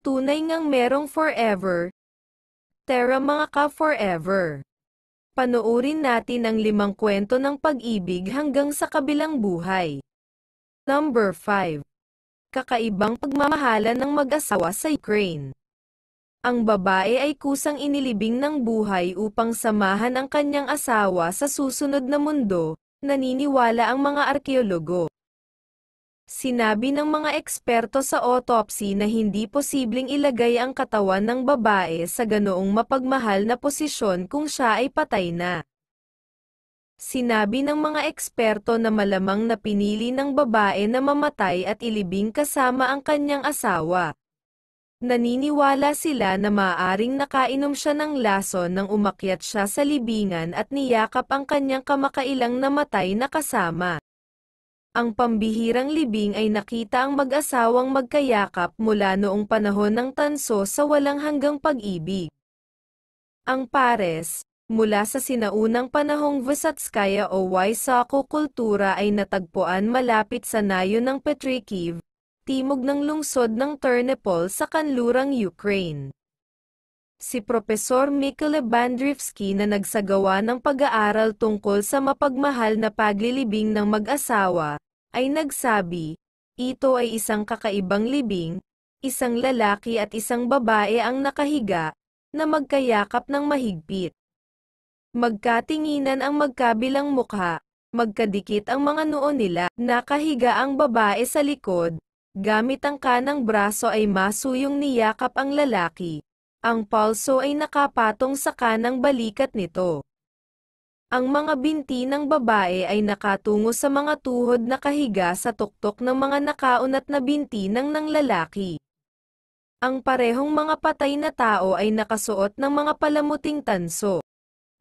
tunay ngang merong forever. Tara mga ka-forever. Panoorin natin ang 5 kwento ng pag-ibig hanggang sa kabilang buhay. Number 5. Kakaibang pagmamahalan ng mag-asawa sa Ukraine. Ang babae ay kusang inilibing ng buhay upang samahan ang kanyang asawa sa susunod na mundo, naniniwala ang mga arkeologo. Sinabi ng mga eksperto sa autopsy na hindi posibleng ilagay ang katawan ng babae sa ganoong mapagmahal na posisyon kung siya ay patay na. Sinabi ng mga eksperto na malamang na pinili ng babae na mamatay at ilibing kasama ang kanyang asawa. Naniniwala sila na maaaring nakainom siya ng lason nang umakyat siya sa libingan at niyakap ang kanyang kamakailang namatay na kasama. Ang pambihirang libing ay nakita ang mag-asawang magkayakap mula noong panahon ng tanso sa walang hanggang pag-ibig. Ang pares, mula sa sinaunang panahong Vysotskaya o Wysocko kultura ay natagpuan malapit sa nayo ng Petrikiv, timog ng lungsod ng Ternopil sa kanlurang Ukraine. Si Propesor Mykola Bandrivsky na nagsagawa ng pag-aaral tungkol sa mapagmahal na paglilibing ng mag-asawa, ay nagsabi, ito ay isang kakaibang libing, isang lalaki at isang babae ang nakahiga, na magkayakap ng mahigpit. Magkatinginan ang magkabilang mukha, magkadikit ang mga noo nila, nakahiga ang babae sa likod, gamit ang kanang braso ay masuyong niyakap ang lalaki, ang palso ay nakapatong sa kanang balikat nito. Ang mga binti ng babae ay nakatungo sa mga tuhod na kahiga sa tuktok ng mga nakaunat na binti ng lalaki. Ang parehong mga patay na tao ay nakasuot ng mga palamuting tanso.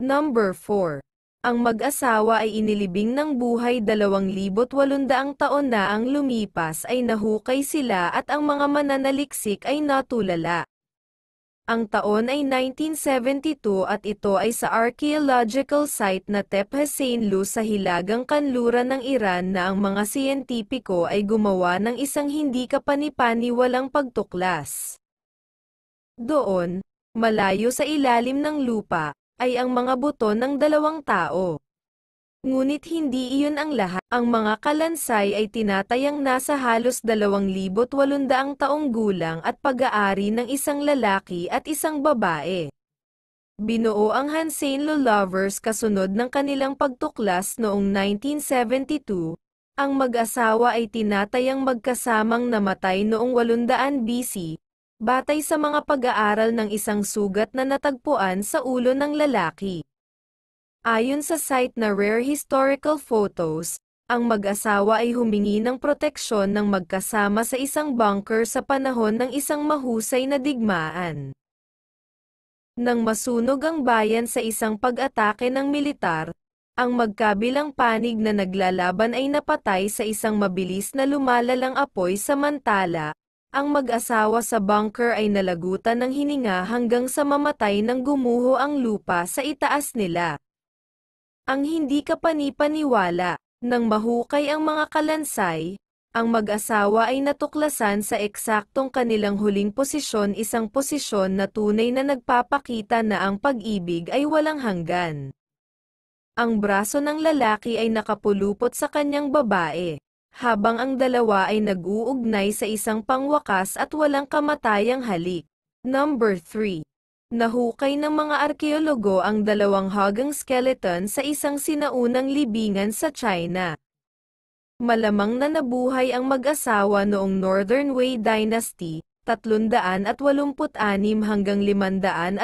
Number 4. Ang mag-asawa ay inilibing ng buhay 2,800 taon na ang lumipas ay nahukay sila at ang mga mananaliksik ay natulala. Ang taon ay 1972 at ito ay sa archaeological site na Tepe Hüseynlu sa hilagang kanluran ng Iran na ang mga siyentipiko ay gumawa ng isang hindi kapani-paniwalang pagtuklas. Doon, malayo sa ilalim ng lupa, ay ang mga buto ng 2 tao. Ngunit hindi iyon ang lahat. Ang mga kalansay ay tinatayang nasa halos 2,800 taong gulang at pag-aari ng isang lalaki at isang babae. Binuo ang Hüseynlu Lovers kasunod ng kanilang pagtuklas noong 1972. Ang mag-asawa ay tinatayang magkasamang namatay noong 800 BC, batay sa mga pag-aaral ng isang sugat na natagpuan sa ulo ng lalaki. Ayon sa site na Rare Historical Photos, ang mag-asawa ay humingi ng proteksyon ng magkasama sa isang bunker sa panahon ng isang mahusay na digmaan. Nang masunog ang bayan sa isang pag-atake ng militar, ang magkabilang panig na naglalaban ay napatay sa isang mabilis na lumalalang apoy samantala, ang mag-asawa sa bunker ay nalagutan ng hininga hanggang sa mamatay nang gumuho ang lupa sa itaas nila. Ang hindi kapani-paniwala, nang mahukay ang mga kalansay, ang mag-asawa ay natuklasan sa eksaktong kanilang huling posisyon, isang posisyon na tunay na nagpapakita na ang pag-ibig ay walang hanggan. Ang braso ng lalaki ay nakapulupot sa kanyang babae, habang ang dalawa ay nag-uugnay sa isang pangwakas at walang kamatayang halik. Number 3. Nahukay ng mga arkeologo ang 2 hanggang skeleton sa isang sinaunang libingan sa China. Malamang na nabuhay ang mag-asawa noong Northern Wei Dynasty, 386 hanggang 534,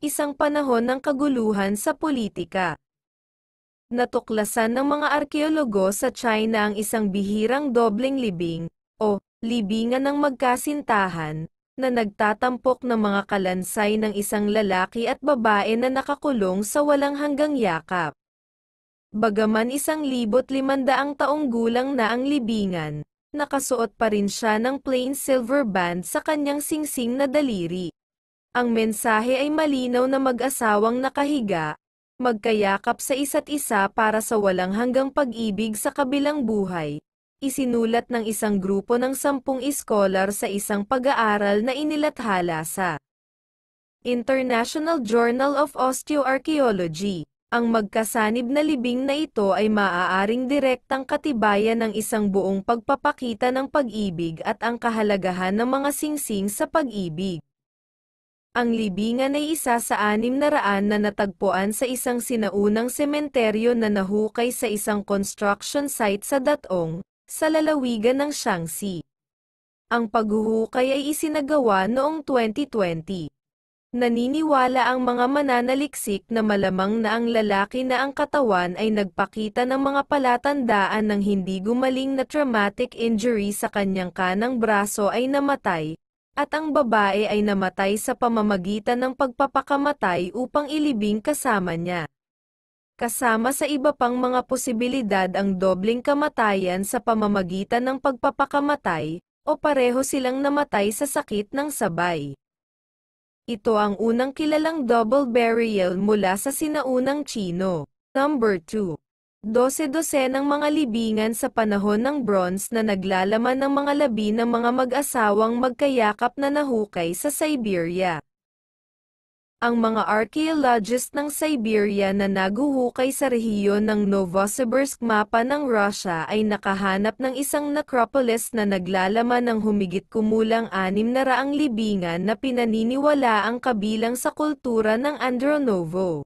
isang panahon ng kaguluhan sa politika. Natuklasan ng mga arkeologo sa China ang isang bihirang dobleng libing, o libingan ng magkasintahan, na nagtatampok ng mga kalansay ng isang lalaki at babae na nakakulong sa walang hanggang yakap. Bagaman 1,500 taong gulang na ang libingan, nakasuot pa rin siya ng plain silver band sa kanyang singsing na daliri. Ang mensahe ay malinaw na mag-asawang nakahiga, magkayakap sa isa't isa para sa walang hanggang pag-ibig sa kabilang buhay, isinulat ng isang grupo ng 10 iskolar sa isang pag-aaral na inilathala sa International Journal of Osteoarchaeology. Ang magkasanib na libing na ito ay maaaring direktang katibayan ng isang buong pagpapakita ng pag-ibig at ang kahalagahan ng mga singsing sa pag-ibig. Ang libingan ay isa sa 600 na natagpuan sa isang sinaunang sementeryo na nahukay sa isang construction site sa Datong, sa lalawigan ng Shaanxi. Ang paghuhukay ay isinagawa noong 2020. Naniniwala ang mga mananaliksik na malamang na ang lalaki na ang katawan ay nagpakita ng mga palatandaan ng hindi gumaling na traumatic injury sa kanyang kanang braso ay namatay, at ang babae ay namatay sa pamamagitan ng pagpapakamatay upang ilibing kasama niya. Kasama sa iba pang mga posibilidad ang dobleng kamatayan sa pamamagitan ng pagpapakamatay, o pareho silang namatay sa sakit ng sabay. Ito ang unang kilalang double burial mula sa sinaunang Tsino. Number 2. 12 ng mga libingan sa panahon ng Bronze na naglalaman ng mga labi ng mga mag-asawang magkayakap na nahukay sa Siberia. Ang mga archaeologist ng Siberia na naguhukay sa rehiyon ng Novosibirsk mapa ng Russia ay nakahanap ng isang necropolis na naglalaman ng humigit kumulang 600 libingan na pinaniniwala ang kabilang sa kultura ng Andronovo.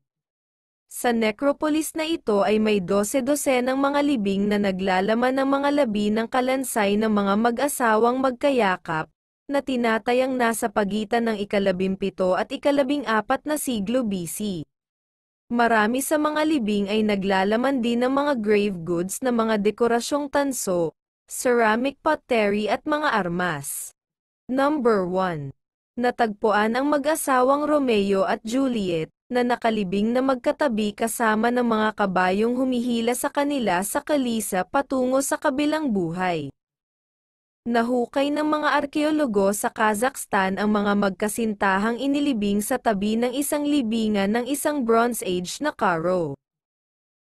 Sa necropolis na ito ay may 12 ng mga libing na naglalaman ng mga labi ng kalansay ng mga mag-asawang magkayakap, na tinatayang nasa pagitan ng ika-17 at ika-14 na siglo BC. Marami sa mga libing ay naglalaman din ng mga grave goods na mga dekorasyong tanso, ceramic pottery at mga armas. Number 1. Natagpuan ang mag-asawang Romeo at Juliet, na nakalibing na magkatabi kasama ng mga kabayong humihila sa kanila sa kalisa patungo sa kabilang buhay. Nahukay ng mga arkeologo sa Kazakhstan ang mga magkasintahang inilibing sa tabi ng isang libingan ng isang Bronze Age na karo.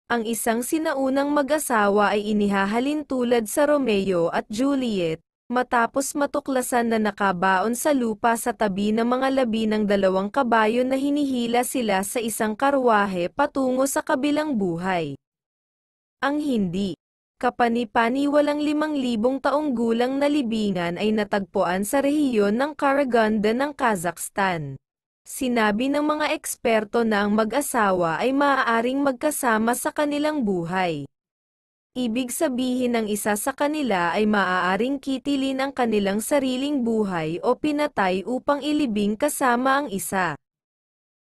Ang isang sinaunang mag-asawa ay inihahalin tulad sa Romeo at Juliet, matapos matuklasan na nakabaon sa lupa sa tabi ng mga labi ng 2 kabayo na hinihila sila sa isang karwahe patungo sa kabilang buhay. Ang hindi kapani-paniwalang 5,000 taong gulang na libingan ay natagpuan sa rehiyon ng Karaganda ng Kazakhstan. Sinabi ng mga eksperto na ang mag-asawa ay maaaring magkasama sa kanilang buhay. Ibig sabihin ng isa sa kanila ay maaaring kitilin ang kanilang sariling buhay o pinatay upang ilibing kasama ang isa.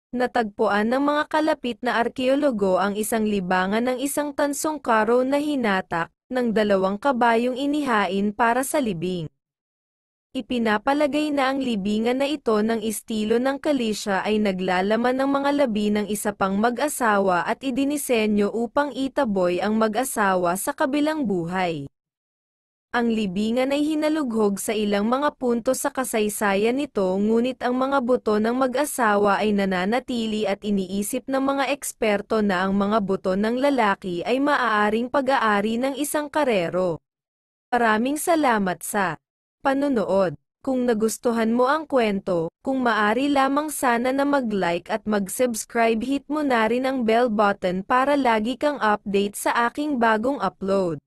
Natagpuan ng mga kalapit na arkeologo ang isang libangan ng isang tansong karo na hinatak, ng 2 kabayong inihain para sa libing. Ipinapalagay na ang libingan na ito ng estilo ng Kalisya ay naglalaman ng mga labi ng isa pang mag-asawa at idinisenyo upang itaboy ang mag-asawa sa kabilang buhay. Ang libingan ay hinalughog sa ilang mga punto sa kasaysayan nito, ngunit ang mga buto ng mag-asawa ay nananatili at iniisip ng mga eksperto na ang mga buto ng lalaki ay maaaring pag-aari ng isang karero. Maraming salamat sa panonood. Kung nagustuhan mo ang kwento, kung maari lamang sana na mag-like at mag-subscribe, hit mo na rin ang bell button para lagi kang update sa aking bagong upload.